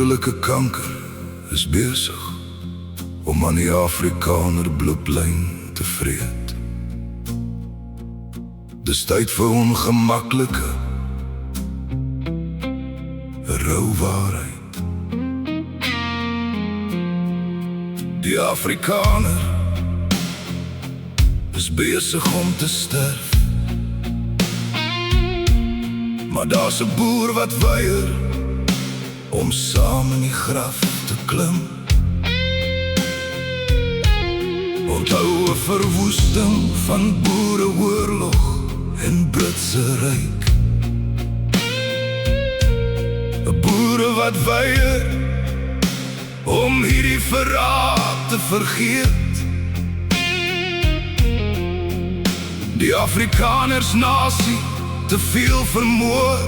dodelijke kanker is besig om aan die Afrikaner bloedlyn te vreet. Dis tyd vir ongemaklike rou waarheid. Die Afrikaner is besig om te sterf, maar daar's 'n boer wat weier om saam in die graf te klim. Onthou 'n verwoesting van boereoorlog en Britse ryk. 'n boere wat weier om hierdie verraad te vergeet. Die Afrikaners nasie te veel vermoor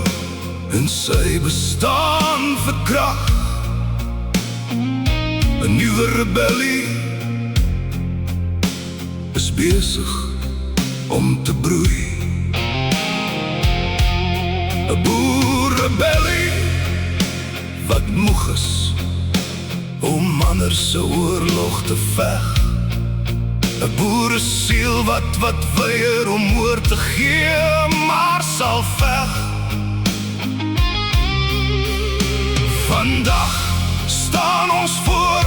en sy bestaan verkrag. 'n nuwe rebellie is besig om te broei. 'n boerrebellie wat moeg is om ander se oorlog te veg. 'n boeresiel wat weier om oor te gee, maar sal veg. Vandag staan ons voor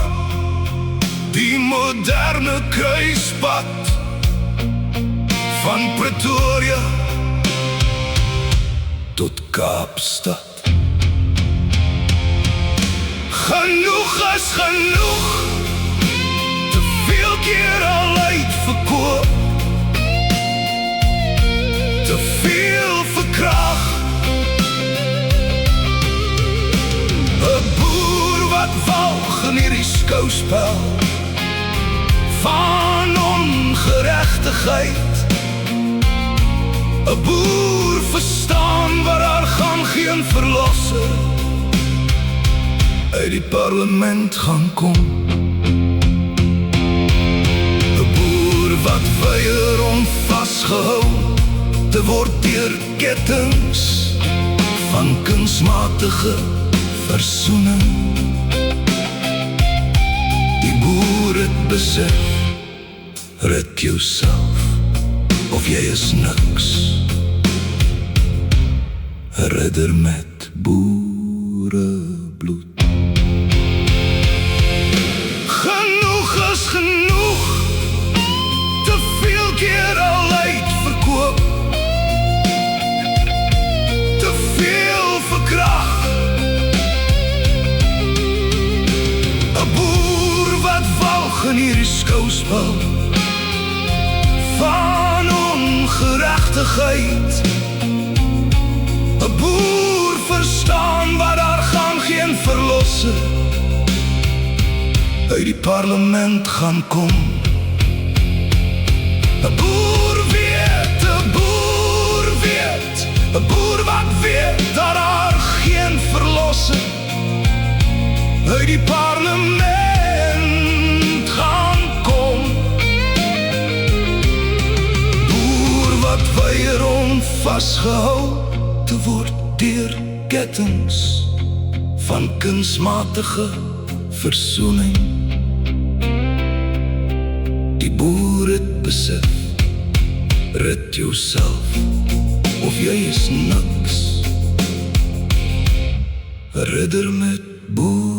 die moderne kruispad van Pretoria tot Kaapstad. Genoeg is genoeg, te veel keer al uitverkoop, te veel verkrag. 'n boer wat walg in hierdie skouspel van ongeregtigheid. 'n boer verstaan waar daar gaan geen verlosser uit die parlement gaan kom. 'n boer wat weier om vasgehou te word deur kettings van kunsmatige versoening. Die boer het besef, red jouself of jy is niks. 'n redder met boerebloed. Genoeg is genoeg, te veel keer al uitverkoop, te veel verkrag. 'n boer wat walg in hierdie skouspel van ongeregtigheid. 'n boer verstaan waar daar gaan geen verlosser uit die parlement gaan kom. 'n boer weet, 'n boer weet, 'n boer wat weet dat daar geen verlosser uit die parlement gaan kom. Boer wat weier om vasgehou te word deur kettings van kunsmatige versoening. Die boer het besef, red jouself of jy is niks. 'n redder met boer